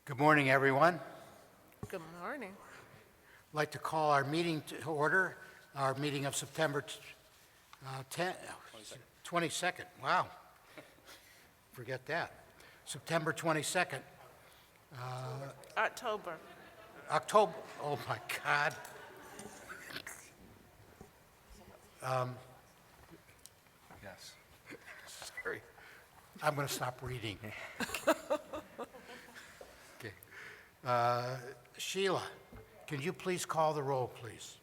Good morning, everyone. Good morning. I'd like to call our meeting to order, our meeting of September 22nd. Wow. Forget that. September 22nd. October. October, oh my God. Yes. Sorry. I'm going to stop reading. Okay. Sheila, can you please call the roll, please?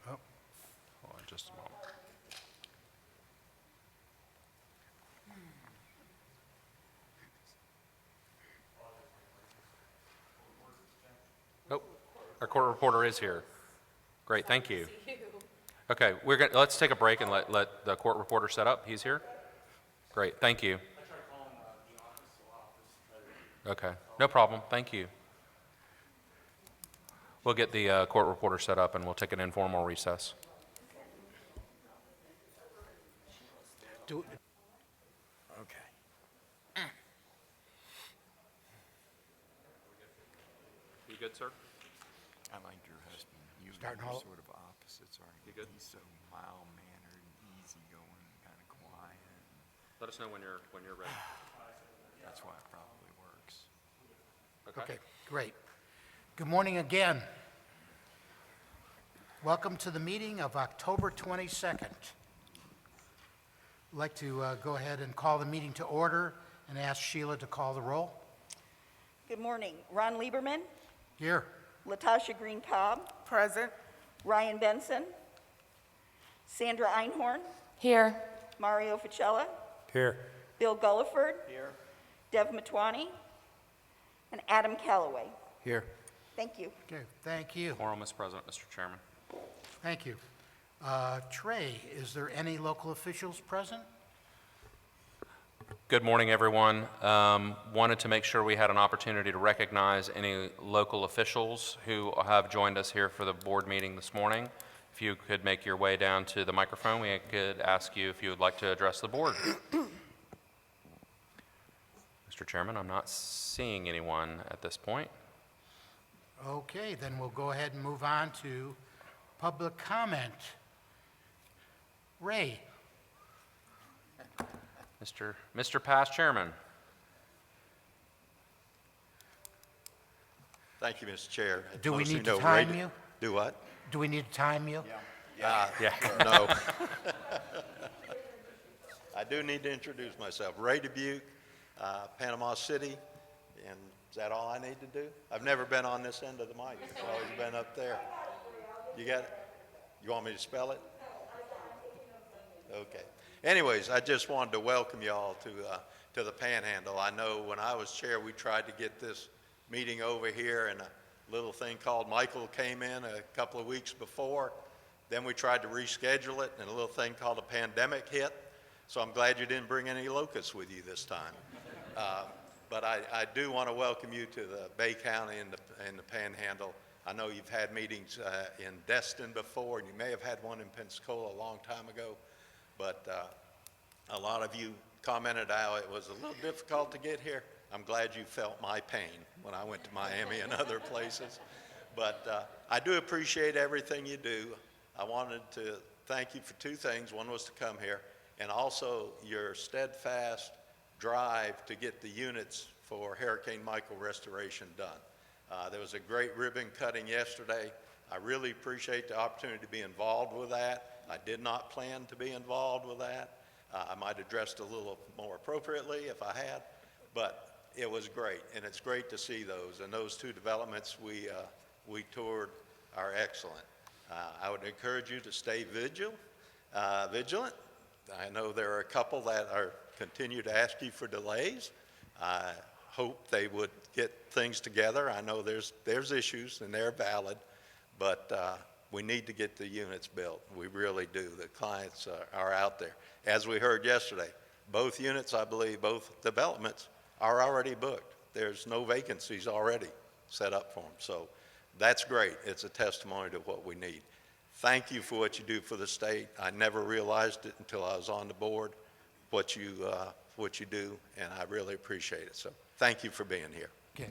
Hold on just a moment. Nope, our court reporter is here. Great, thank you. Okay, let's take a break and let the court reporter set up. He's here? Great, thank you. Okay, no problem, thank you. We'll get the court reporter set up and we'll take an informal recess. Do, Okay. You good, sir? I like your husband. You Starting are all- sort of opposites, aren't you? You good? He's so mild-mannered and easygoing and kind of quiet. Let us know when you're ready. That's why it probably works. okay, great. Good morning again. Welcome to the meeting of October 22nd. I'd like to go ahead and call the meeting to order and ask Sheila to call the roll. Good morning. Ron Lieberman, Here. Latasha Green Cobb, Present. Ryan Benson, Sandra Einhorn, Here. Mario Ficella, Here. Bill Gulliford, Dev Matwani, and Adam Calloway. Here. Thank you. Okay, thank you. Quorum is present, Mr. Chairman. Thank you. Trey, is there any local officials present? Good morning, everyone. Wanted to make sure we had an opportunity to recognize any local officials who have joined us here for the board meeting this morning. If you could make your way down to the microphone, we could ask you if you would like to address the board. Mr. Chairman, I'm not seeing anyone at this point. Okay, then we'll go ahead and move on to public comment. Ray, Mr. Past Chairman. Thank you, Mr. Chair. do we Most of need to know time Ray- you? Do what? Do we need to time you? Yeah. No. I do need to introduce myself. Ray Dubuque, Panama City, and is that all I need to do? I've never been on this end of the mic. It's always been up there. You got it? You want me to spell it? Okay. Anyways, I just wanted to welcome you all to the Panhandle. I know when I was chair, we tried to get this meeting over here, and a little thing called Michael came in a couple of weeks before. Then we tried to reschedule it, and a little thing called a pandemic hit. So I'm glad you didn't bring any locusts with you this time. But I do want to welcome you to the Bay County and the Panhandle. I know you've had meetings in Destin before, and you may have had one in Pensacola a long time ago. But a lot of you commented how it was a little difficult to get here. I'm glad you felt my pain when I went to Miami and other places. But I do appreciate everything you do. I wanted to thank you for two things. One was to come here, and also your steadfast drive to get the units for Hurricane Michael restoration done. There was a great ribbon cutting yesterday. I really appreciate the opportunity to be involved with that. I did not plan to be involved with that. I might have dressed a little more appropriately if I had, but it was great, and it's great to see those. And those two developments we toured are excellent. I would encourage you to stay vigilant. I know there are a couple that continue to ask you for delays. I hope they would get things together. I know there's issues, and they're valid, but we need to get the units built. We really do. The clients are out there. As we heard yesterday, both units, I believe, both developments are already booked. There's no vacancies already set up for them. So that's great. It's a testimony to what we need. thank you for what you do for the state. I never realized it until I was on the board, what you do, and I really appreciate it. So thank you for being here. Okay.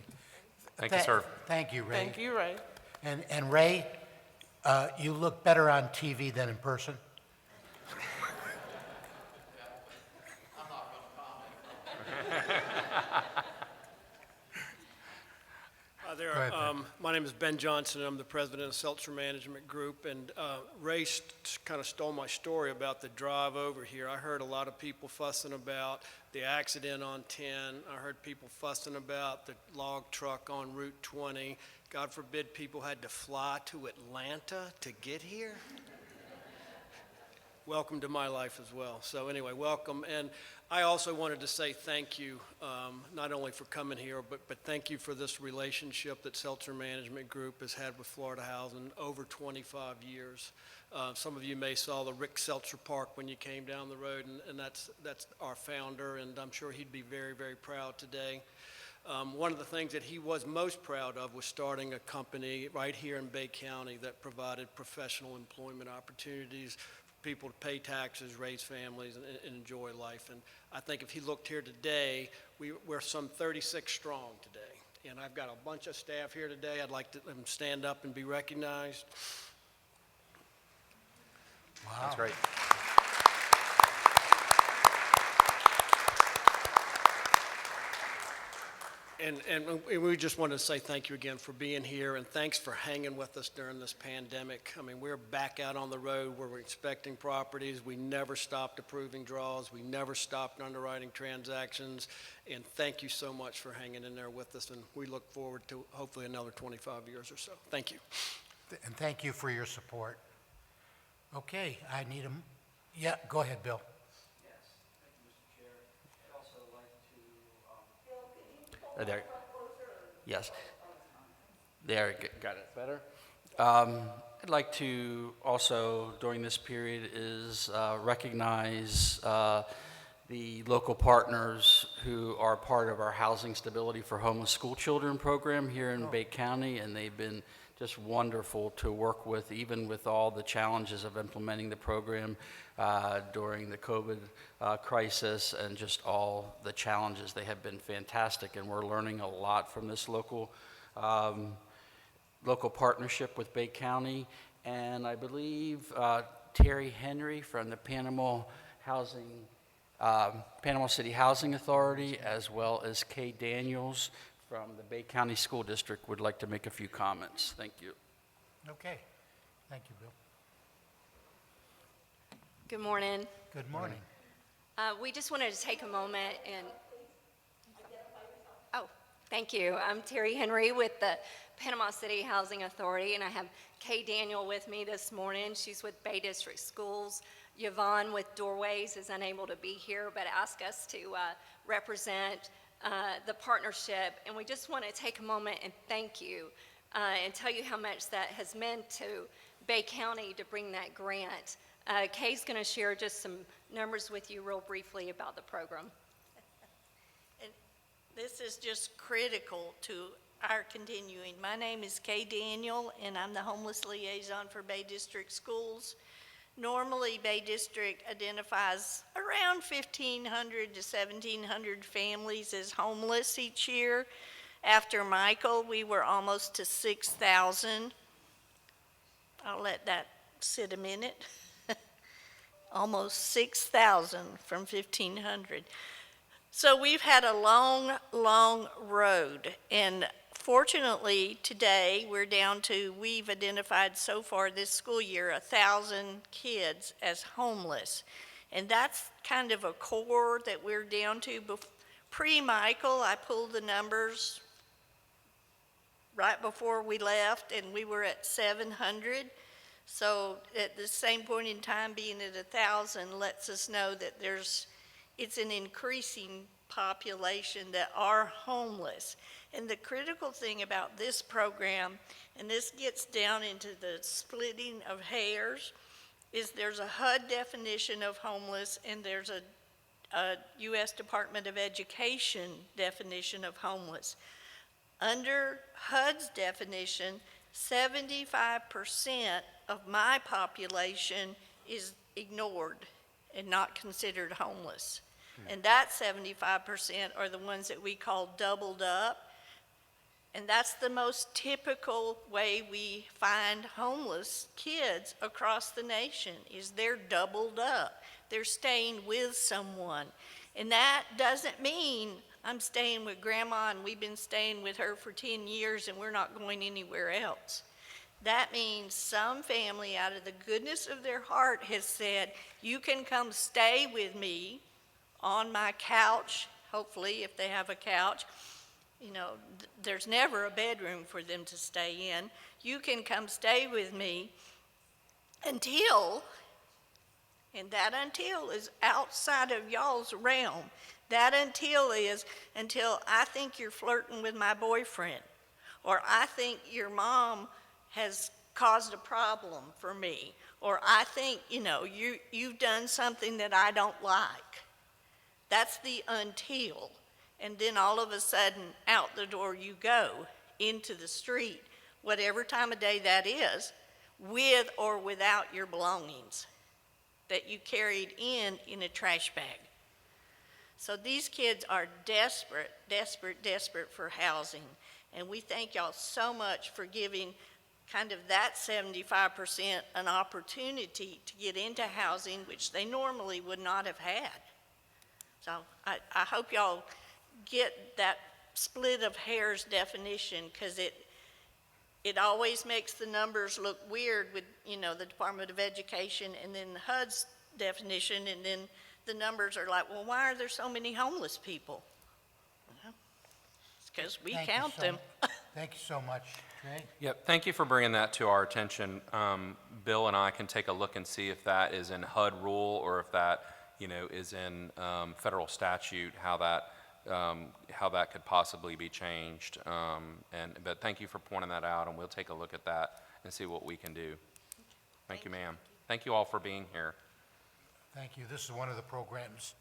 Thank you, sir. Thank you, Ray. Thank you, Ray. And Ray, you look better on TV than in person. There, Go ahead, Ben. my name is Ben Johnson, and I'm the president of Seltzer Management Group, and Ray kind of stole my story about the drive over here. I heard a lot of people fussing about the accident on 10. I heard people fussing about the log truck on Route 20. God forbid people had to fly to Atlanta to get here. Welcome to my life as well. So anyway, welcome. And I also wanted to say thank you, not only for coming here, but thank you for this relationship that Seltzer Management Group has had with Florida Housing over 25 years. Some of you may saw the Rick Seltzer Park when you came down the road, and that's our founder, and I'm sure he'd be very, very proud today. One of the things that he was most proud of was starting a company right here in Bay County that provided professional employment opportunities people to pay taxes, raise families, and enjoy life. And I think if he looked here today, we're some 36 strong today. And I've got a bunch of staff here today. I'd like to let them stand up and be recognized. Wow. That's great. And we just wanted to say thank you again for being here, and thanks for hanging with us during this pandemic. I mean, we're back out on the road where we're inspecting properties. We never stopped approving draws. We never stopped underwriting transactions. And thank you so much for hanging in there with us, and we look forward to hopefully another 25 years or so. Thank you. And thank you for your support. Okay, I need yeah, go ahead, Bill. There. Yes. There, got it better. I'd like to also, during this period, is recognize the local partners who are part of our Housing Stability for Homeless School Children program here in Bay County, and they've been just wonderful to work with, even with all the challenges of implementing the program during the COVID crisis and just all the challenges. They have been fantastic, and we're learning a lot from this local partnership with Bay County. And I believe Terry Henry from the Panama City Housing Authority, as well as Kay Daniels from the Bay County School District, would like to make a few comments. Thank you. Okay, thank you, Bill. Good morning. Good morning. We just wanted to take a moment and, oh, thank you. I'm Terry Henry with the Panama City Housing Authority, and I have Kay Daniel with me this morning. She's with Bay District Schools. Yvonne with Doorways is unable to be here, but asked us to represent the partnership, and we just want to take a moment and thank you and tell you how much that has meant to Bay County to bring that grant. Kay's going to share just some numbers with you real briefly about the program. And this is just critical to our continuing. My name is Kay Daniel, and I'm the Homeless Liaison for Bay District Schools. Normally, Bay District identifies around 1,500 to 1,700 families as homeless each year. After Michael, we were almost to 6,000. I'll let that sit a minute. Almost 6,000 from 1,500. So we've had a long, long road, and fortunately, today, we're down to, we've identified so far this school year, 1,000 kids as homeless. And that's kind of a core that we're down to. Pre-Michael, I pulled the numbers right before we left, and we were at 700. So at the same point in time, being at 1,000 lets us know that it's an increasing population that are homeless. And the critical thing about this program, and this gets down into the splitting of hairs, is there's a HUD definition of homeless, and there's a U.S. Department of Education definition of homeless. Under HUD's definition, 75% of my population is ignored and not considered homeless. And that 75% are the ones that we call doubled up. And that's the most typical way we find homeless kids across the nation, is they're doubled up. They're staying with someone. And that doesn't mean I'm staying with grandma and we've been staying with her for 10 years and we're not going anywhere else. That means some family, out of the goodness of their heart, has said, you can come stay with me on my couch, hopefully, if they have a couch. You know, there's never a bedroom for them to stay in. You can come stay with me until, and that until is outside of y'all's realm. That until is until I think you're flirting with my boyfriend, or I think your mom has caused a problem for me, or I think, you know, you've done something that I don't like. That's the until. And then all of a sudden, out the door you go, into the street, whatever time of day that is, with or without your belongings that you carried in a trash bag. So these kids are desperate, desperate, desperate for housing. And we thank y'all so much for giving kind of that 75% an opportunity to get into housing, which they normally would not have had. So I hope y'all get that split of hairs definition, because it always makes the numbers look weird with, you know, the Department of Education and then the HUD's definition, and then the numbers are like, well, why are there so many homeless people? Well, it's because we count them. Thank you so much, Trey. Yep, thank you for bringing that to our attention. Bill and I can take a look and see if that is in HUD rule or if that, you know, is in federal statute, how that could possibly be changed. But thank you for pointing that out, and we'll take a look at that and see what we can do. Thank you, ma'am. Thank you all for being here. Thank you. This is one of the programs.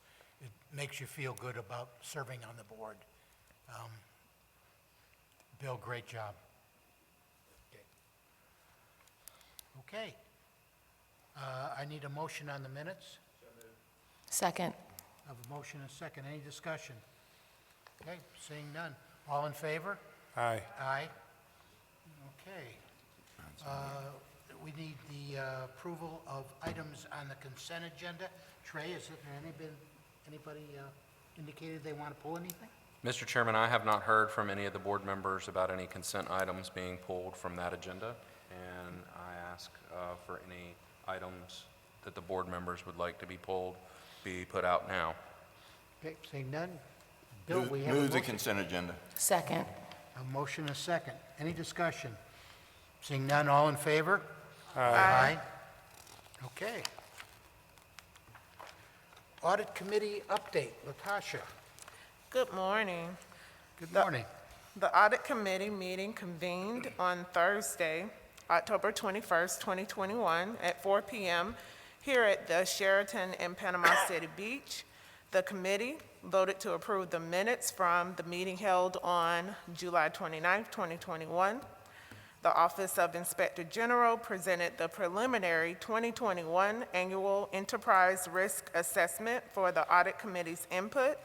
It makes you feel good about serving on the board. Bill, great job. Okay. I need a motion on the minutes. Second. I have a motion and a second. Any discussion? Okay, seeing none. All in favor? Aye. Aye. Okay. We need the approval of items on the consent agenda. Trey, has there anybody indicated they want to pull anything? Mr. Chairman, I have not heard from any of the board members about any consent items being pulled from that agenda, and I ask for any items that the board members would like to be pulled, be put out now. Okay, seeing none. Bill, we have a Move the motion. consent agenda. Second. A motion and a second. Any discussion? Seeing none, all in favor? Aye. Okay. Audit Committee update. Latasha, Good morning. good morning. The Audit Committee meeting convened on Thursday, October 21st, 2021, at 4 p.m. here at the Sheraton in Panama City Beach. The committee voted to approve the minutes from the meeting held on July 29th, 2021. The Office of Inspector General presented the preliminary 2021 Annual Enterprise Risk Assessment for the Audit Committee's input.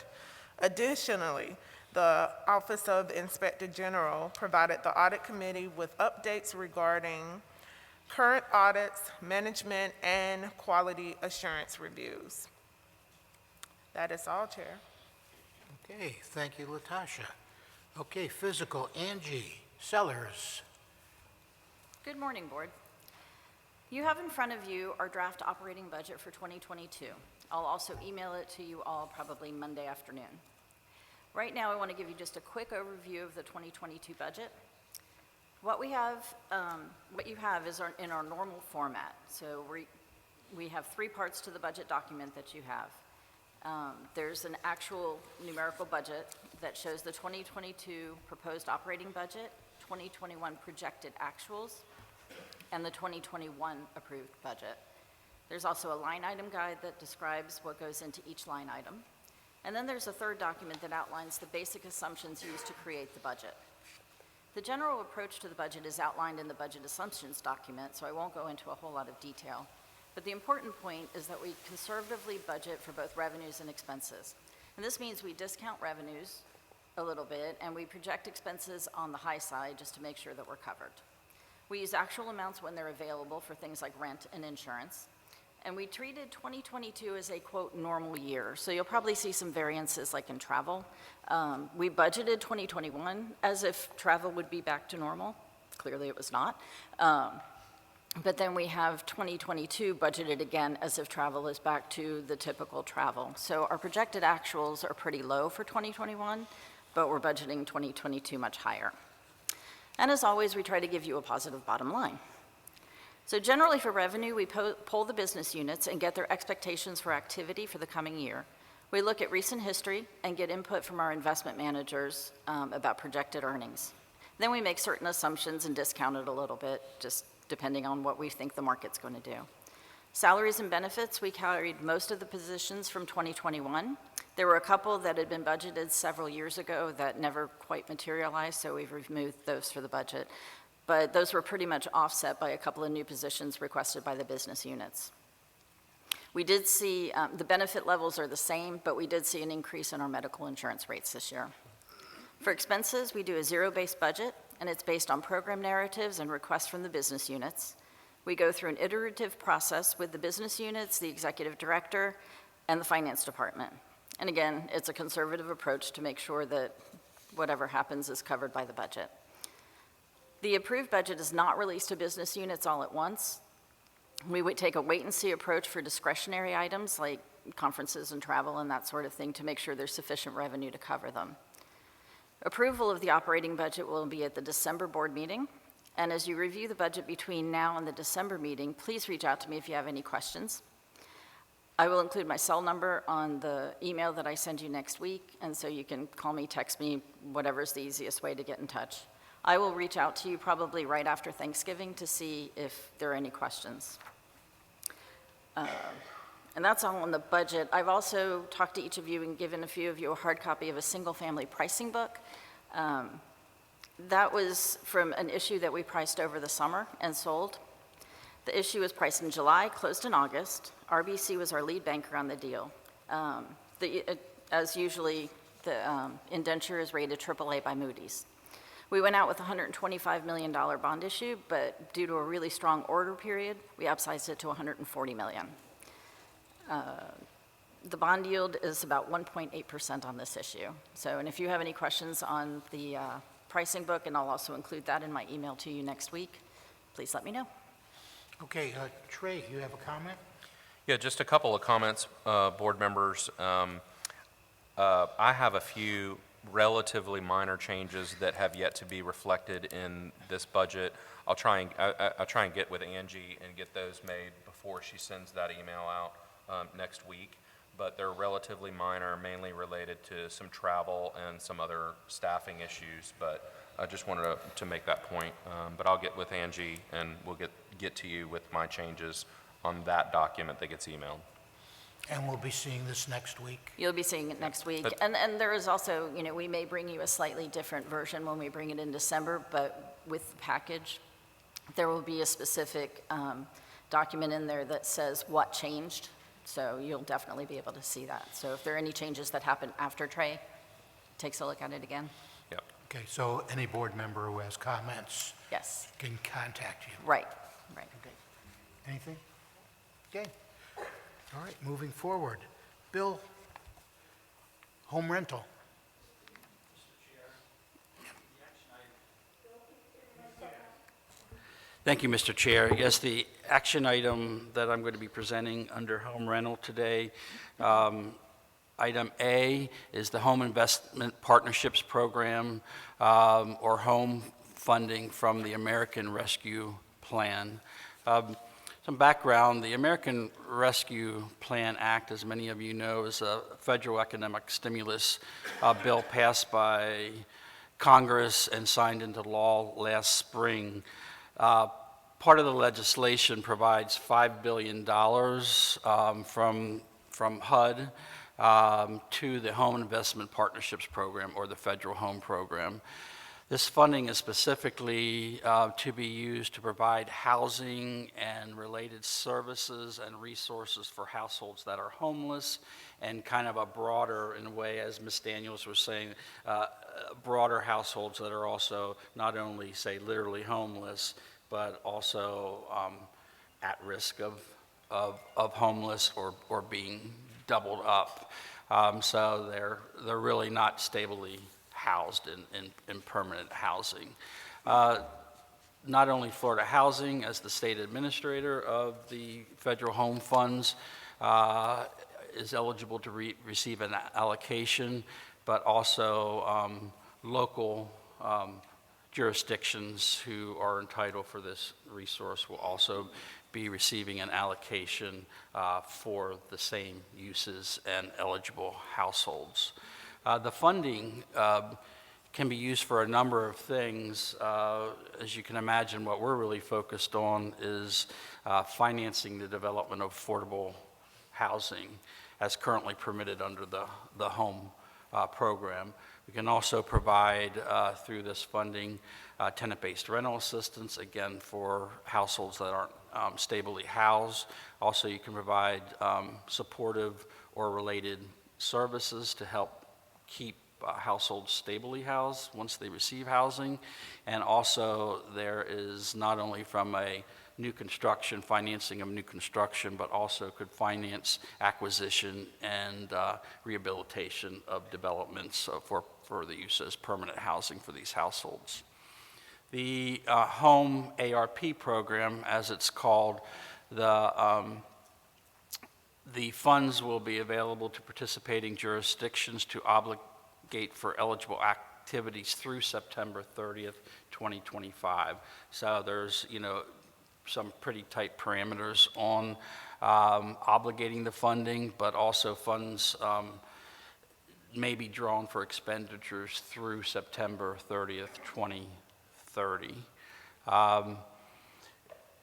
Additionally, the Office of Inspector General provided the Audit Committee with updates regarding current audits, management, and quality assurance reviews. That is all, Chair. Okay, thank you, Latasha. Okay, physical, Angie Sellers. Good morning, Board. You have in front of you our draft operating budget for 2022. I'll also email it to you all probably Monday afternoon. Right now, I want to give you just a quick overview of the 2022 budget. What you have is in our normal format. So we have three parts to the budget document that you have. There's an actual numerical budget that shows the 2022 proposed operating budget, 2021 projected actuals, and the 2021 approved budget. There's also a line item guide that describes what goes into each line item. And then there's a third document that outlines the basic assumptions used to create the budget. The general approach to the budget is outlined in the budget assumptions document, so I won't go into a whole lot of detail. But the important point is that we conservatively budget for both revenues and expenses. And this means we discount revenues a little bit, and we project expenses on the high side just to make sure that we're covered. We use actual amounts when they're available for things like rent and insurance. And we treated 2022 as a, quote, normal year. So you'll probably see some variances like in travel. We budgeted 2021 as if travel would be back to normal. Clearly it was not. But then we have 2022 budgeted again as if travel is back to the typical travel. So our projected actuals are pretty low for 2021, but we're budgeting 2022 much higher. And as always, we try to give you a positive bottom line. So generally for revenue, we poll the business units and get their expectations for activity for the coming year. We look at recent history and get input from our investment managers about projected earnings. Then we make certain assumptions and discount it a little bit, just depending on what we think the market's going to do. Salaries and benefits, we carried most of the positions from 2021. There were a couple that had been budgeted several years ago that never quite materialized, so we've removed those for the budget. But those were pretty much offset by a couple of new positions requested by the business units. We did see, the benefit levels are the same, but we did see an increase in our medical insurance rates this year. For expenses, we do a zero-based budget, and it's based on program narratives and requests from the business units. We go through an iterative process with the business units, the executive director, and the finance department. And again, it's a conservative approach to make sure that whatever happens is covered by the budget. The approved budget is not released to business units all at once. We would take a wait-and-see approach for discretionary items like conferences and travel and that sort of thing to make sure there's sufficient revenue to cover them. Approval of the operating budget will be at the December board meeting. And as you review the budget between now and the December meeting, please reach out to me if you have any questions. I will include my cell number on the email that I send you next week, and so you can call me, text me, whatever's the easiest way to get in touch. I will reach out to you probably right after Thanksgiving to see if there are any questions. And that's all on the budget. I've also talked to each of you and given a few of you a hard copy of a single-family pricing book. That was from an issue that we priced over the summer and sold. The issue was priced in July, closed in August. RBC was our lead banker on the deal. As usually, the indenture is rated AAA by Moody's. We went out with a $125 million bond issue, but due to a really strong order period, we upsized it to $140 million. The bond yield is about 1.8% on this issue. So, and if you have any questions on the pricing book, and I'll also include that in my email to you next week, please let me know. Okay, Trey, you have a comment? Yeah, just a couple of comments, board members. I have a few relatively minor changes that have yet to be reflected in this budget. I'll try and get with Angie and get those made before she sends that email out next week. But they're relatively minor, mainly related to some travel and some other staffing issues. But I just wanted to make that point. But I'll get with Angie and we'll get to you with my changes on that document that gets emailed. And we'll be seeing this next week. You'll be seeing it next week. But- And there is also, you know, we may bring you a slightly different version when we bring it in December, but with the package, there will be a specific document in there that says what changed. So you'll definitely be able to see that. So if there are any changes that happen after Trey takes a look at it again. Yep. Okay, so any board member who has comments Yes, can contact you. right. Okay. Anything? Okay. All right, moving forward. Bill, home rental. Thank you, Mr. Chair. Yes, the action item that I'm going to be presenting under home rental today, item A is the Home Investment Partnerships Program, or home funding from the American Rescue Plan. Some background, the American Rescue Plan Act, as many of you know, is a federal economic stimulus bill passed by Congress and signed into law last spring. Part of the legislation provides $5 billion from HUD to the Home Investment Partnerships Program, or the Federal Home Program. This funding is specifically to be used to provide housing and related services and resources for households that are homeless, and kind of a broader, in a way, as Ms. Daniels was saying, broader households that are also not only, say, literally homeless, but also at risk of homeless or being doubled up. So they're really not stably housed in permanent housing. Not only Florida Housing, as the state administrator of the federal home funds, is eligible to receive an allocation, but also local jurisdictions who are entitled for this resource will also be receiving an allocation for the same uses and eligible households. The funding can be used for a number of things. As you can imagine, what we're really focused on is financing the development of affordable housing as currently permitted under the home program. We can also provide, through this funding, tenant-based rental assistance, again, for households that aren't stably housed. Also, you can provide supportive or related services to help keep households stably housed once they receive housing. And also, there is not only from a new construction, financing of new construction, but also could finance acquisition and rehabilitation of developments for the use as permanent housing for these households. The Home ARP program, as it's called, the funds will be available to participating jurisdictions to obligate for eligible activities through September 30th, 2025. So there's, some pretty tight parameters on obligating the funding, but also funds may be drawn for expenditures through September 30th, 2030.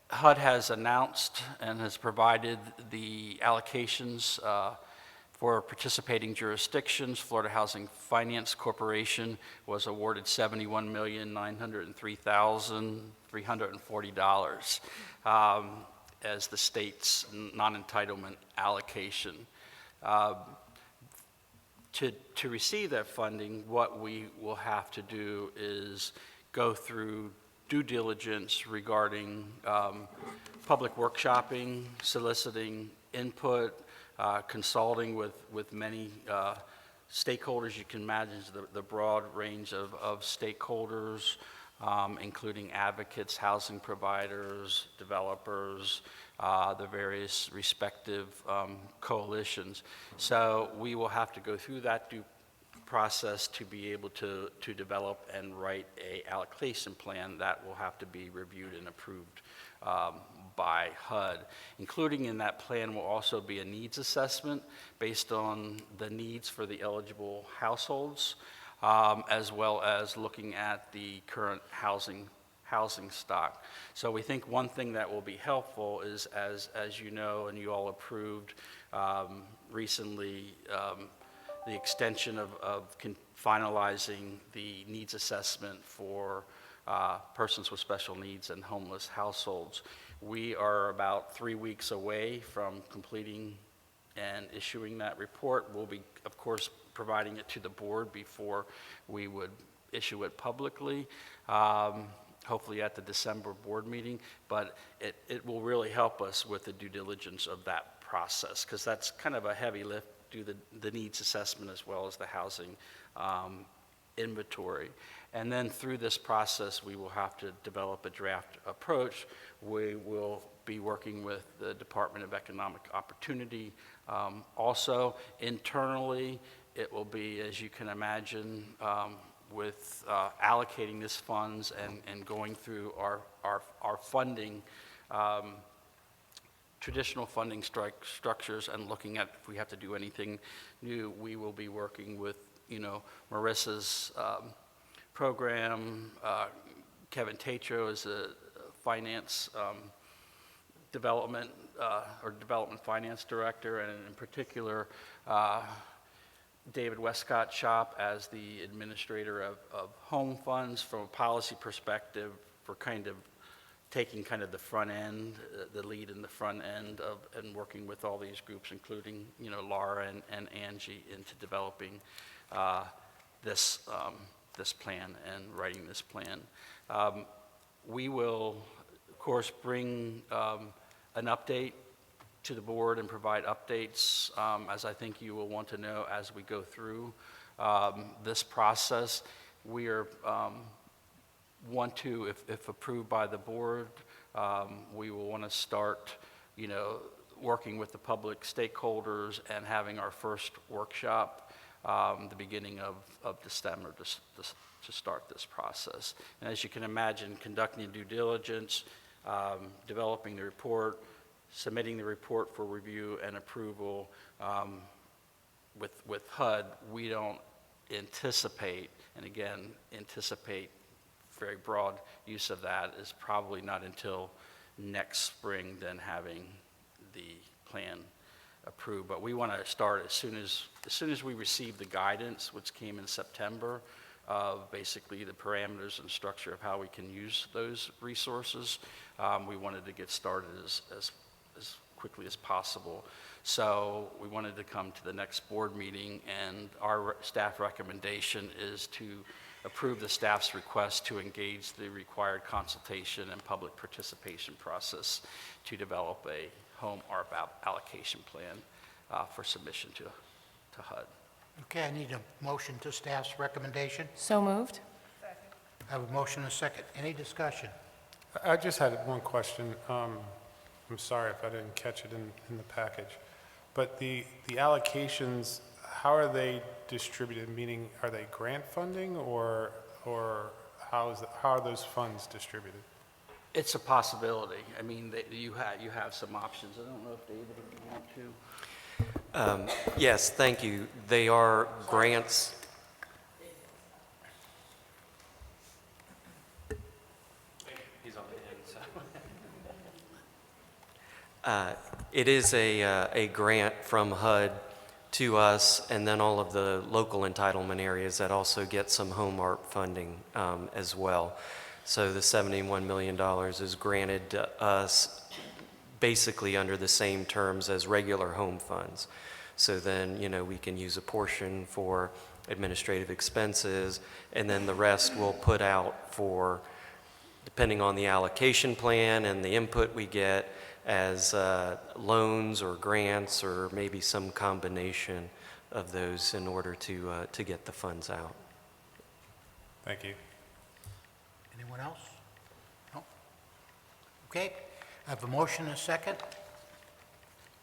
HUD has announced and has provided the allocations for participating jurisdictions. Florida Housing Finance Corporation was awarded $71,903,340 as the state's non-entitlement allocation. To receive that funding, what we will have to do is go through due diligence regarding public workshopping, soliciting input, consulting with many stakeholders. You can imagine the broad range of stakeholders, including advocates, housing providers, developers, the various respective coalitions. So we will have to go through that due process to be able to develop and write a allocation plan that will have to be reviewed and approved by HUD. Including in that plan will also be a needs assessment based on the needs for the eligible households, as well as looking at the current housing stock. So we think one thing that will be helpful is, as you know, and you all approved recently, the extension of finalizing the needs assessment for persons with special needs and homeless households. We are about 3 weeks away from completing and issuing that report. We'll be, of course, providing it to the board before we would issue it publicly, hopefully at the December board meeting, but it will really help us with the due diligence of that process, because that's kind of a heavy lift, do the needs assessment as well as the housing inventory. And then through this process, we will have to develop a draft approach. We will be working with the Department of Economic Opportunity. Also, internally, it will be, as you can imagine, with allocating these funds and going through our funding, traditional funding structures, and looking at if we have to do anything new. We will be working with, Marissa's program. Kevin Tatro is a finance development finance director, and in particular, David Westcott shop as the administrator of home funds from a policy perspective for kind of taking kind of the front end, the lead in the front end of, and working with all these groups, including, Laura and Angie, into developing this plan and writing this plan. We will, of course, bring an update to the board and provide updates, as I think you will want to know as we go through this process. We are want to, if approved by the board, we will want to start, working with the public stakeholders and having our first workshop the beginning of December to start this process. And as you can imagine, conducting due diligence, developing the report, submitting the report for review and approval with HUD, we don't anticipate, and again, anticipate very broad use of that is probably not until next spring, then having the plan approved. But we want to start as soon as we receive the guidance, which came in September, of basically the parameters and structure of how we can use those resources. We wanted to get started as quickly as possible. So we wanted to come to the next board meeting, and our staff recommendation is to approve the staff's request to engage the required consultation and public participation process to develop a home ARP allocation plan for submission to HUD. Okay, I need a motion to staff's recommendation. So moved. I have a motion and a second. Any discussion? I just had one question. I'm sorry if I didn't catch it in the package. But the allocations, how are they distributed? Meaning, are they grant funding or how are those funds distributed? It's a possibility. I mean, you have some options. I don't know if David, if you want to. Yes, thank you. They are grants. He's on the end, so. It is a grant from HUD to us, and then all of the local entitlement areas that also get some home ARP funding as well. So the $71 million is granted to us basically under the same terms as regular home funds. So then, we can use a portion for administrative expenses, and then the rest we'll put out for, depending on the allocation plan and the input we get, as loans or grants or maybe some combination of those in order to get the funds out. Thank you. Anyone else? No? Okay, I have a motion and a second.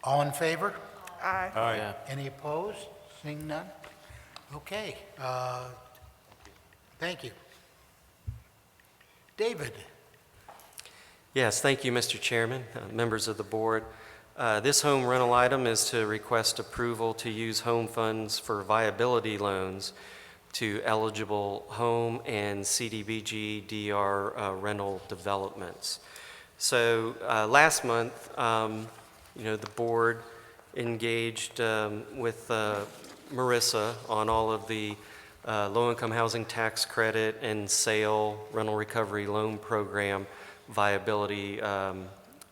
All in favor? Aye. Aye. Any opposed? Seeing none? Okay, thank you. David? Yes, thank you, Mr. Chairman, members of the board. This home rental item is to request approval to use home funds for viability loans to eligible home and CDBG DR rental developments. So last month, the board engaged with Marissa on all of the low-income housing tax credit and sale rental recovery loan program viability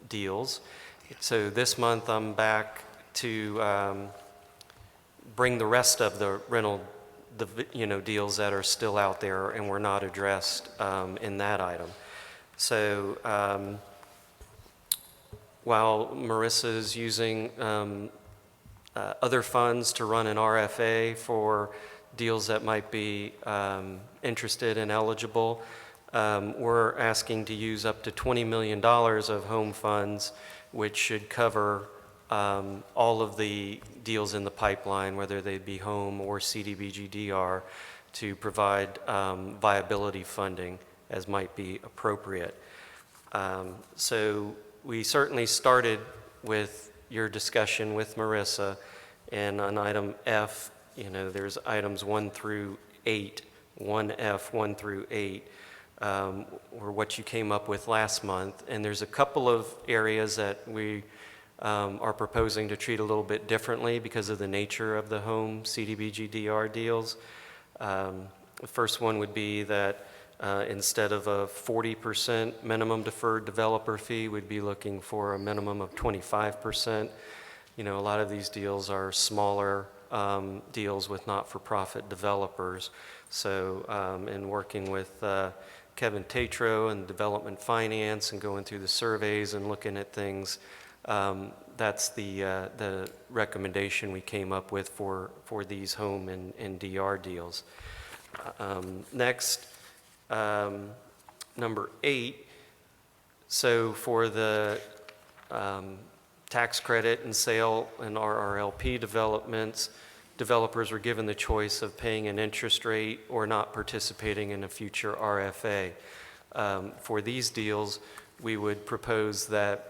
deals. So this month I'm back to bring the rest of the rental deals that are still out there and were not addressed in that item. So while Marissa's using other funds to run an RFA for deals that might be interested and eligible, we're asking to use up to $20 million of home funds, which should cover all of the deals in the pipeline, whether they be home or CDBG-DR, to provide viability funding as might be appropriate. So we certainly started with your discussion with Marissa, and on item F, there's items 1 through 8, 1F, 1 through 8, or what you came up with last month. And there's a couple of areas that we are proposing to treat a little bit differently because of the nature of the home CDBG-DR deals. The first one would be that instead of a 40% minimum deferred developer fee, we'd be looking for a minimum of 25%. You know, a lot of these deals are smaller deals with not-for-profit developers. So in working with Kevin Tatro and Development Finance and going through the surveys and looking at things, that's the recommendation we came up with for these home and DR deals. Next, number 8, so for the tax credit and sale and RRLP developments, developers were given the choice of paying an interest rate or not participating in a future RFA. For these deals, we would propose that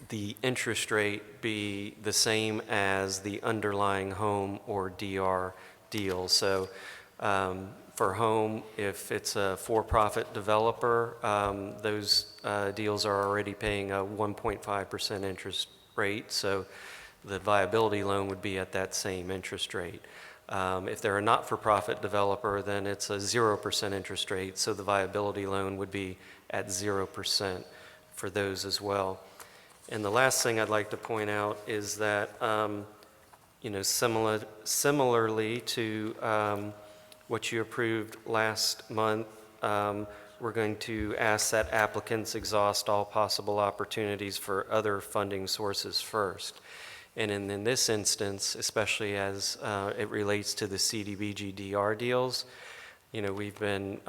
the interest rate be the same as the underlying home or DR deal. So for home, if it's a for-profit developer, those deals are already paying a 1.5% interest rate, so the viability loan would be at that same interest rate. If they're a not-for-profit developer, then it's a 0% interest rate, so the viability loan would be at 0% for those as well. And the last thing I'd like to point out is that, you know, similarly to what you approved last month, we're going to ask that applicants exhaust all possible opportunities for other funding sources first. And in this instance, especially as it relates to the CDBG-DR deals, you know, we've been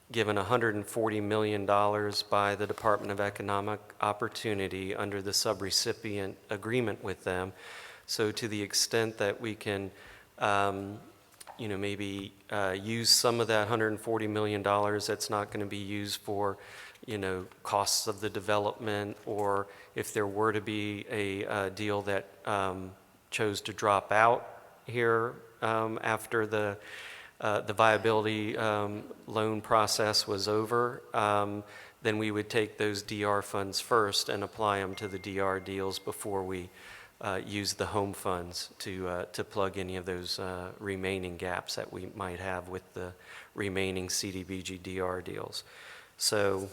given $140 million by the Department of Economic Opportunity under the subrecipient agreement with them. So to the extent that we can, you know, maybe use some of that $140 million that's not going to be used for, you know, costs of the development, or if there were to be a deal that chose to drop out here after the viability loan process was over, then we would take those DR funds first and apply them to the DR deals before we use the home funds to plug any of those remaining gaps that we might have with the remaining CDBG DR deals. So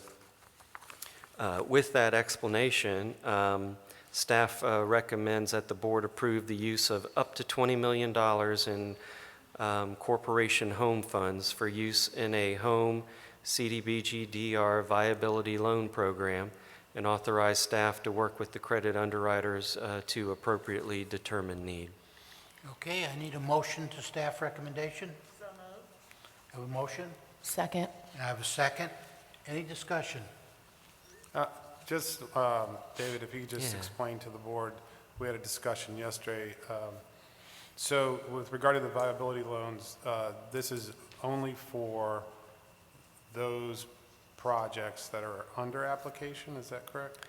with that explanation, staff recommends that the board approve the use of up to $20 million in corporation home funds for use in a home CDBG DR viability loan program, and authorize staff to work with the credit underwriters to appropriately determine need. Okay, I need a motion to staff recommendation. So moved. Have a motion? Second. I have a second. Any discussion? Just, David, if you could just explain to the board, we had a discussion yesterday. So with regard to the viability loans, this is only for those projects that are under application, is that correct?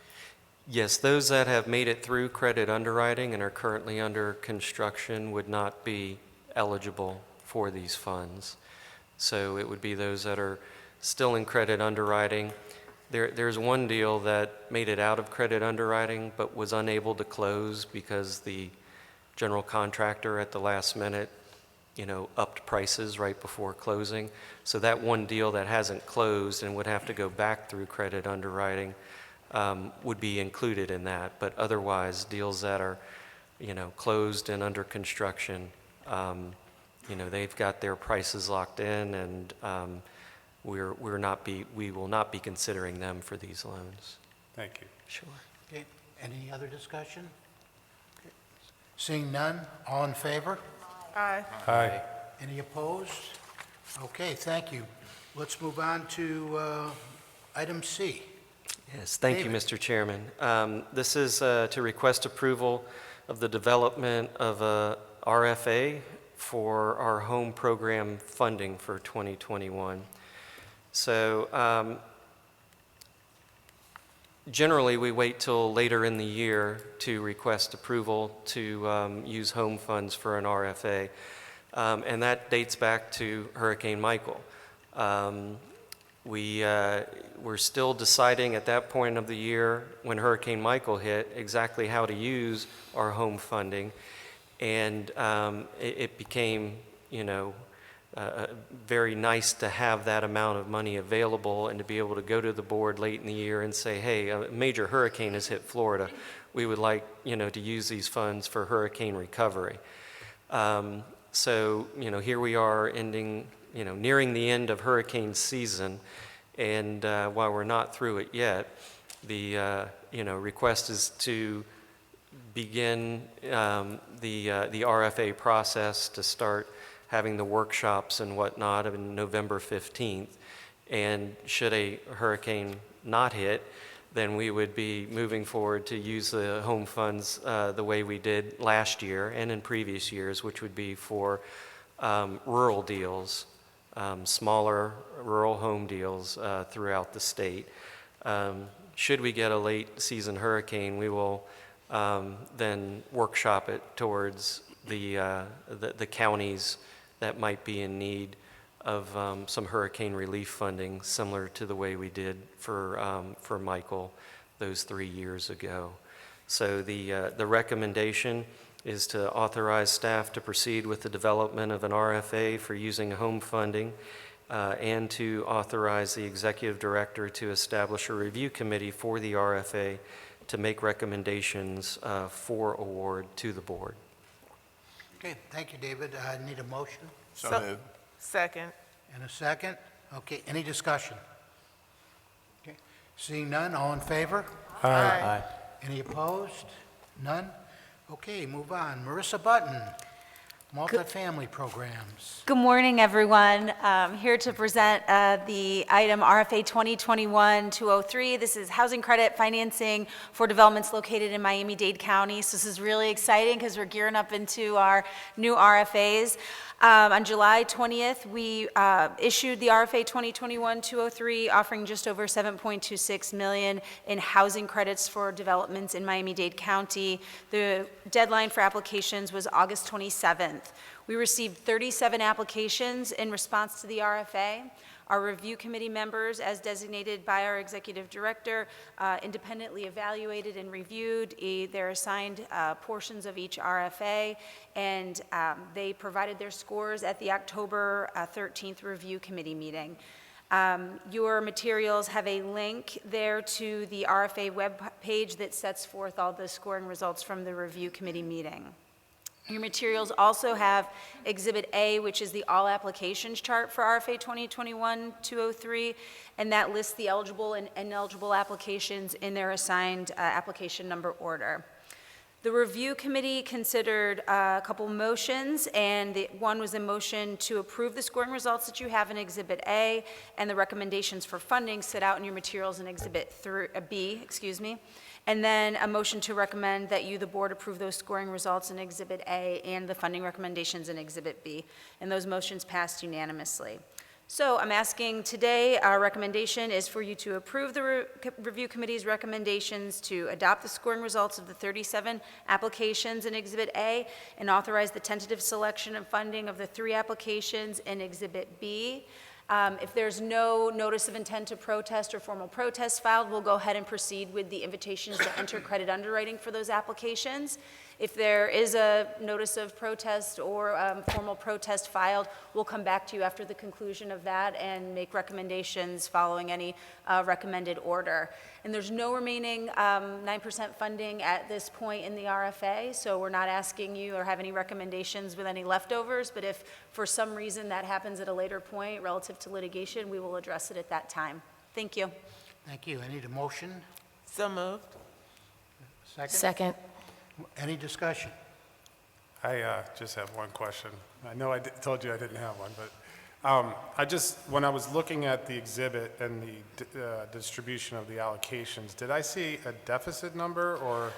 Yes, those that have made it through credit underwriting and are currently under construction would not be eligible for these funds. So it would be those that are still in credit underwriting. There's one deal that made it out of credit underwriting but was unable to close because the general contractor at the last minute, you know, upped prices right before closing. So that one deal that hasn't closed and would have to go back through credit underwriting would be included in that. But otherwise, deals that are, you know, closed and under construction, you know, they've got their prices locked in, and we will not be considering them for these loans. Thank you. Sure. Okay, any other discussion? Okay. Seeing none, all in favor? Aye. Aye. Any opposed? Okay, thank you. Let's move on to item C. Yes, thank you, David. Mr. Chairman. This is to request approval of the development of a RFA for our home program funding for 2021. So generally, we wait till later in the year to request approval to use home funds for an RFA, and that dates back to Hurricane Michael. we're still deciding at that point of the year when Hurricane Michael hit exactly how to use our home funding. And it became, very nice to have that amount of money available and to be able to go to the board late in the year and say, hey, a major hurricane has hit Florida. We would like, to use these funds for hurricane recovery. So, here we are ending, nearing the end of hurricane season. And while we're not through it yet, the, request is to begin the RFA process, to start having the workshops and whatnot on November 15th. And should a hurricane not hit, then we would be moving forward to use the home funds the way we did last year and in previous years, which would be for rural deals, smaller rural home deals throughout the state. Should we get a late season hurricane, we will then workshop it towards the counties that might be in need of some hurricane relief funding, similar to the way we did for Michael those 3 years ago. So the recommendation is to authorize staff to proceed with the development of an RFA for using home funding, and to authorize the executive director to establish a review committee for the RFA to make recommendations for award to the board. Okay, thank you, David. I need a motion So moved. Second. and a second. Okay, any discussion? Okay, seeing none, all in favor? Aye. Any opposed? None? Okay, move on. Marissa Button, multifamily programs. Good morning, everyone. Here to present the item RFA 2021-203. This is housing credit financing for developments located in Miami-Dade County. So this is really exciting because we're gearing up into our new RFAs. On July 20th, we issued the RFA 2021-203, offering just over $7.26 million in housing credits for developments in Miami-Dade County. The deadline for applications was August 27th. We received 37 applications in response to the RFA. Our review committee members, as designated by our executive director, independently evaluated and reviewed their assigned portions of each RFA, and they provided their scores at the October 13th review committee meeting. Your materials have a link there to the RFA web page that sets forth all the scoring results from the review committee meeting. Your materials also have Exhibit A, which is the all applications chart for RFA 2021-203, and that lists the eligible and ineligible applications in their assigned application number order. The review committee considered a couple motions, and one was a motion to approve the scoring results that you have in Exhibit A, and the recommendations for funding set out in your materials in Exhibit B, and then a motion to recommend that you, the board, approve those scoring results in Exhibit A and the funding recommendations in Exhibit B, and those motions passed unanimously. So I'm asking today, our recommendation is for you to approve the review committee's recommendations to adopt the scoring results of the 37 applications in Exhibit A and authorize the tentative selection and funding of the 3 applications in Exhibit B. If there's no notice of intent to protest or formal protest filed, we'll go ahead and proceed with the invitations to enter credit underwriting for those applications. If there is a notice of protest or formal protest filed, we'll come back to you after the conclusion of that and make recommendations following any recommended order. And there's no remaining 9% funding at this point in the RFA, so we're not asking you or have any recommendations with any leftovers, but if for some reason that happens at a later point relative to litigation, we will address it at that time. Thank you. Thank you. I need a motion. So moved. Second? Second. Any discussion? I just have one question. I know I told you I didn't have one, but when I was looking at the exhibit and the distribution of the allocations, did I see a deficit number or?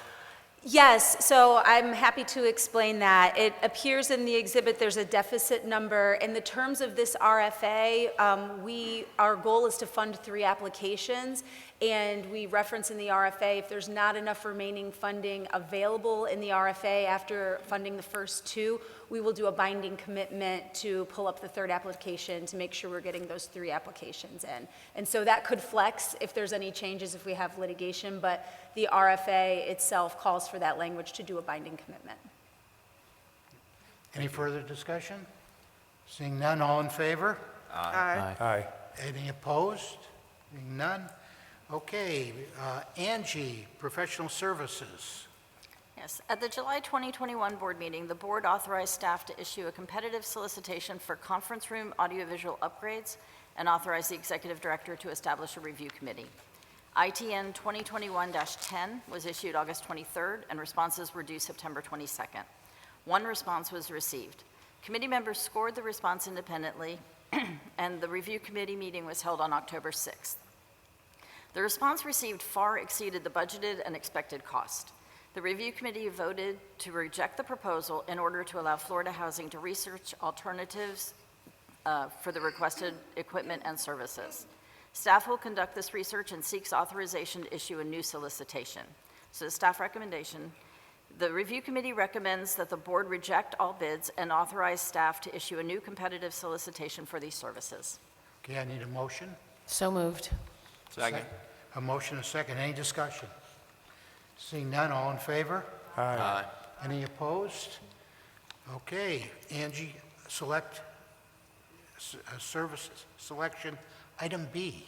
Yes, so I'm happy to explain that. It appears in the exhibit there's a deficit number. In the terms of this RFA, our goal is to fund 3 applications, And we reference in the RFA, if there's not enough remaining funding available in the RFA after funding the first two, we will do a binding commitment to pull up the third application to make sure we're getting those 3 applications in. And so that could flex if there's any changes if we have litigation, but the RFA itself calls for that language to do a binding commitment. Any further discussion? Seeing none, all in favor? Aye. Aye. Any opposed? Seeing none? Okay, Angie, Professional Services. Yes, at the July 2021 board meeting, the board authorized staff to issue a competitive solicitation for conference room audiovisual upgrades and authorized the executive director to establish a review committee. ITN 2021-10 was issued August 23rd, and responses were due September 22nd. 1 response was received. Committee members scored the response independently, and the review committee meeting was held on October 6th. The response received far exceeded the budgeted and expected cost. The review committee voted to reject the proposal in order to allow Florida Housing to research alternatives for the requested equipment and services. Staff will conduct this research and seeks authorization to issue a new solicitation. So the staff recommendation, the review committee recommends that the board reject all bids and authorize staff to issue a new competitive solicitation for these services. Okay, I need a motion. So moved. Second. A motion, a second. Any discussion? Seeing none, all in favor? Aye. Any opposed? Okay, Angie, services selection, item B.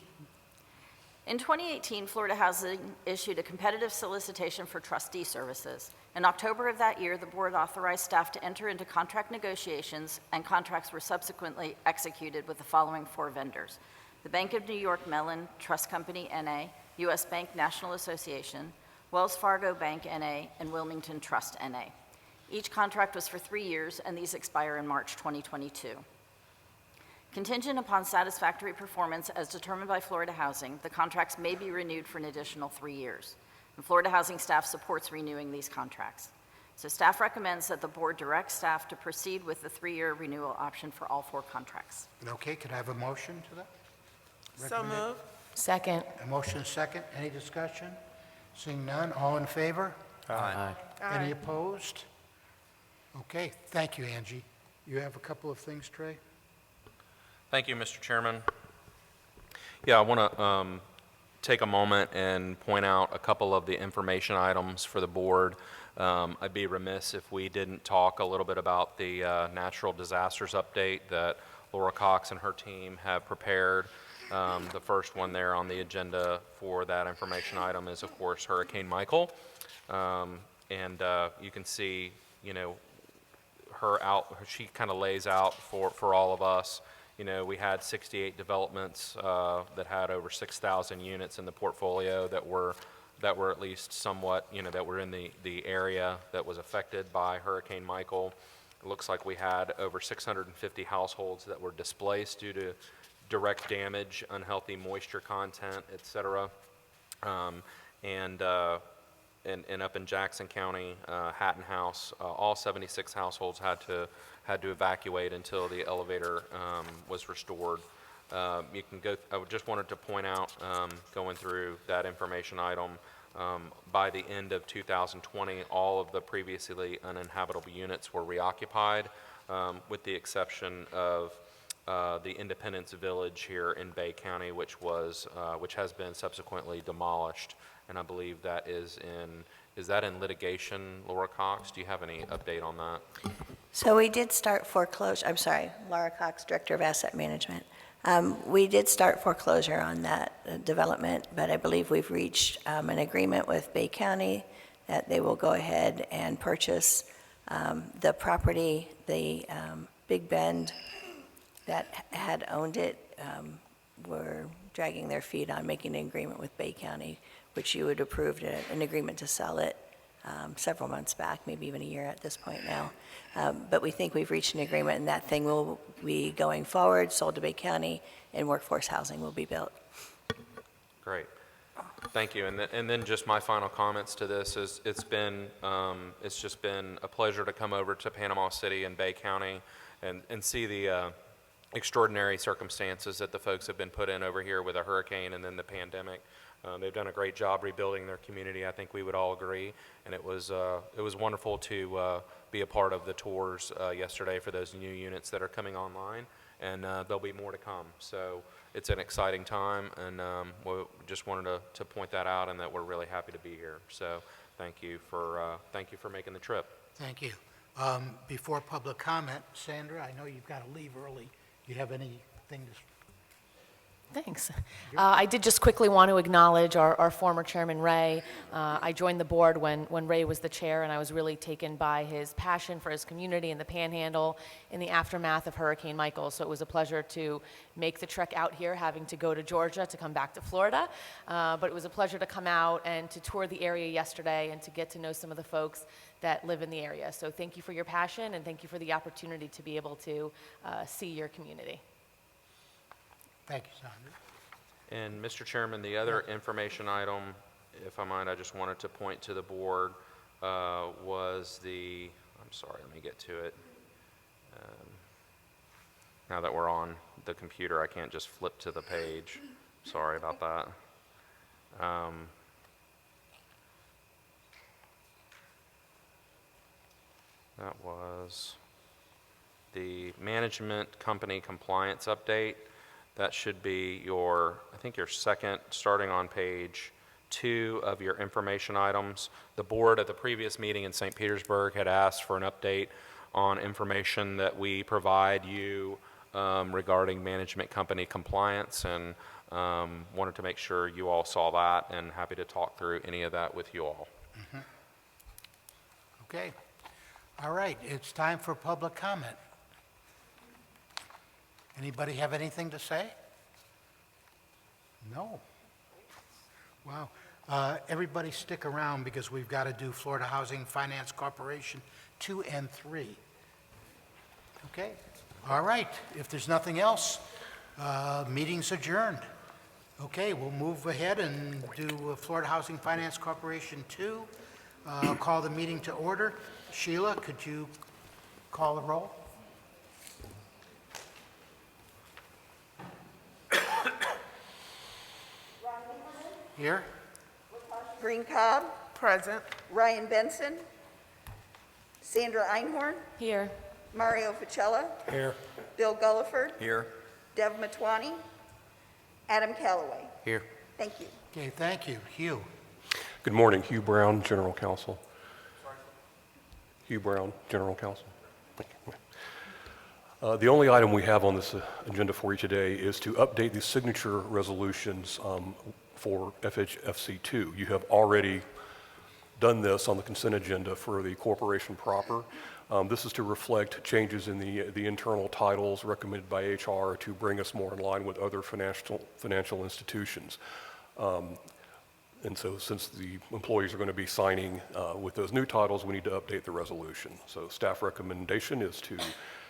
In 2018, Florida Housing issued a competitive solicitation for trustee services. In October of that year, the board authorized staff to enter into contract negotiations, and contracts were subsequently executed with the following 4 vendors: the Bank of New York Mellon Trust Company, N.A., U.S. Bank National Association, Wells Fargo Bank, N.A., and Wilmington Trust, N.A. Each contract was for 3 years, and these expire in March 2022. Contingent upon satisfactory performance as determined by Florida Housing, the contracts may be renewed for an additional 3 years. And Florida Housing staff supports renewing these contracts. So staff recommends that the board direct staff to proceed with the 3-year renewal option for all 4 contracts. Okay, could I have a motion to that? So moved. Second. A motion, a second. Any discussion? Seeing none, all in favor? Aye. Any opposed? Okay, thank you, Angie. You have a couple of things, Trey? Thank you, Mr. Chairman. Yeah, I want to take a moment and point out a couple of the information items for the board. I'd be remiss if we didn't talk a little bit about the natural disasters update that Laura Cox and her team have prepared. The first one there on the agenda for that information item is, of course, Hurricane Michael. And you can see, you know, she kind of lays out for all of us. You know, we had 68 developments that had over 6,000 units in the portfolio that were at least somewhat, you know, that were in the area that was affected by Hurricane Michael. It looks like we had over 650 households that were displaced due to direct damage, unhealthy moisture content, et cetera. And up in Jackson County, Hatton House, all 76 households had to evacuate until the elevator was restored. You can go. I just wanted to point out, going through that information item, by the end of 2020, all of the previously uninhabitable units were reoccupied, with the exception of the Independence Village here in Bay County, which has been subsequently demolished, and I believe that is that in litigation, Laura Cox? Do you have any update on that? So we did start foreclosure, I'm sorry, Laura Cox, Director of Asset Management. We did start foreclosure on that development, but I believe we've reached an agreement with Bay County that they will go ahead and purchase the property. The Big Bend that had owned it were dragging their feet on making an agreement with Bay County, which you had approved an agreement to sell it several months back, maybe even a year at this point now. But we think we've reached an agreement, and that thing will be going forward, sold to Bay County, and workforce housing will be built. Great. Thank you. And then just my final comments to this is it's just been a pleasure to come over to Panama City and Bay County and see the extraordinary circumstances that the folks have been put in over here with a hurricane and then the pandemic. They've done a great job rebuilding their community, I think we would all agree, and it was wonderful to be a part of the tours yesterday for those new units that are coming online, and there'll be more to come. So it's an exciting time, and we just wanted to point that out, and that we're really happy to be here. So thank you for making the trip. Thank you. Before public comment, Sandra, I know you've got to leave early. Do you have anything to? Thanks. I did just quickly want to acknowledge our former chairman, Ray. I joined the board when Ray was the chair, and I was really taken by his passion for his community and the Panhandle in the aftermath of Hurricane Michael. So it was a pleasure to make the trek out here, having to go to Georgia to come back to Florida. But it was a pleasure to come out and to tour the area yesterday and to get to know some of the folks that live in the area. So thank you for your passion, and thank you for the opportunity to be able to see your community. Thank you, Sandra. And Mr. Chairman, the other information item, if I might, I just wanted to point to the board, was I'm sorry, let me get to it. Now that we're on the computer, I can't just flip to the page. Sorry about that. That was the management company compliance update. That should be I think your second, starting on page 2 of your information items. The board at the previous meeting in St. Petersburg had asked for an update on information that we provide you regarding management company compliance, and wanted to make sure you all saw that, and happy to talk through any of that with you all. Mm-hmm. Okay. All right, it's time for public comment. Anybody have anything to say? No. Wow. Everybody stick around, because we've got to do Florida Housing Finance Corporation 2 and 3. Okay? All right. If there's nothing else, meeting's adjourned. Okay, we'll move ahead and do Florida Housing Finance Corporation 2. I'll call the meeting to order. Sheila, could you call the roll? Here. Green Cobb, Present. Ryan Benson, Sandra Einhorn, Here. Mario Facella, Here. Bill Gulliford, Here. Dev Matwani, Adam Calloway. Here. Thank you. Okay, thank you. Hugh. Good morning, Hugh Brown, General Counsel. Hugh Brown, General Counsel. Thank you. The only item we have on this agenda for you today is to update the signature resolutions for FHFC2. You have already done this on the consent agenda for the corporation proper. This is to reflect changes in the internal titles recommended by HR to bring us more in line with other financial institutions. And so since the employees are going to be signing with those new titles, we need to update the resolution. So staff recommendation is to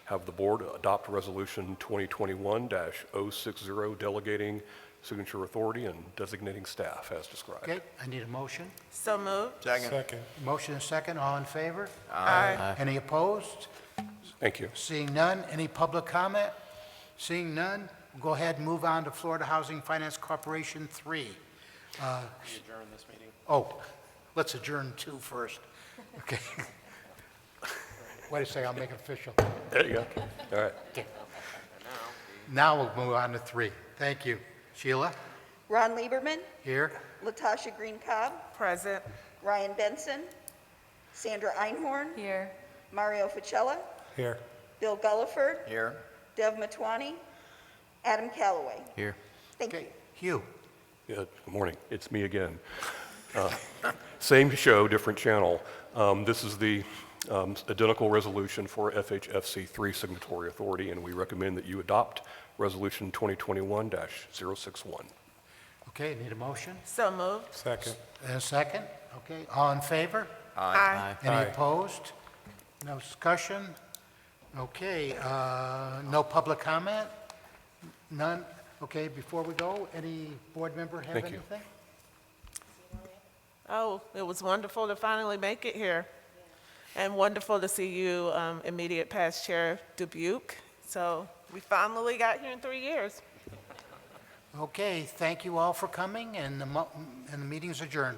have the board adopt resolution 2021-060, delegating signature authority and designating staff as described. Okay, I need a motion. So moved. Second. Motion and second, all in favor? Aye. Any opposed? Thank you. Seeing none, any public comment? Seeing none, we'll go ahead and move on to Florida Housing Finance Corporation 3. Adjourn this meeting. Oh, let's adjourn 2 first. Okay. Wait a second, I'll make it official. There you go. All right. Now we'll move on to 3. Thank you. Sheila? Ron Lieberman, Here. Latasha Green Cobb, Present. Ryan Benson, Sandra Einhorn, Here. Mario Facella, Here. Bill Gulliford, Here. Dev Matwani, Adam Calloway. Here. Thank you. Okay, Hugh. Yeah, good morning. It's me again. Same show, different channel. This is the identical resolution for FHFC3 signatory authority, and we recommend that you adopt resolution 2021-061. Okay, need a motion? So moved. Second. And a second? Okay, all in favor? Aye. Any Aye. opposed? No discussion? Okay, no public comment? None? Okay, before we go, any board member have Thank you. anything? Oh, it was wonderful to finally make it here. And wonderful to see you, immediate past Chair Dubuque. So we finally got here in 3 years. Okay, thank you all for coming, and the meeting's adjourned.